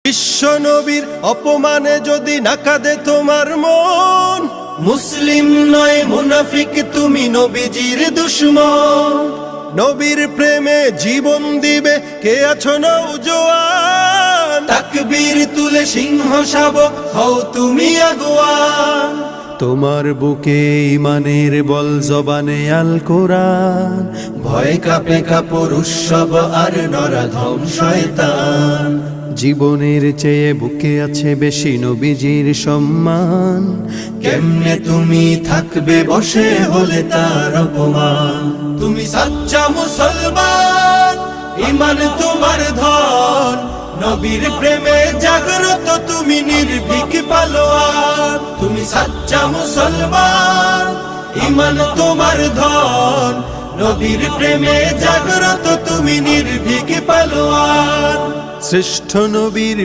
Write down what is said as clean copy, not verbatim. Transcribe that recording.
বিশ্ব নবীর অপমানে যদি না কাঁদে তোমার মন, মুসলিম নয় মুনাফিক তুমি নবীজির দুশমন। নবীর প্রেমে জীবন দিবে কে আছো নওজোয়ান, তাকবীর তুলে সিংহ শাবক হও তুমি আগুয়ান। তোমার বুকে ইমানের বল জবানে আল কোরআন, ভয় কাঁপে কাপড় উৎসব আর নরাধম শয়তান। জীবনের চেয়ে বুকে আছে বেশি নবীজির সম্মান, কেমনে তুমি থাকবে বসে হলে তার অপমান। তুমি সাচ্চা মুসলমান, ইমান তোমার ধন, নবীর প্রেমে জাগ্রত তুমি নির্ভীক পালোয়ান। তুমি সাচ্চা মুসলমান, ইমান তোমার ধন, নবীর প্রেমে জাগ্রত তুমি নির্ভীক পালোয়ান। শ্রেষ্ঠ নবীর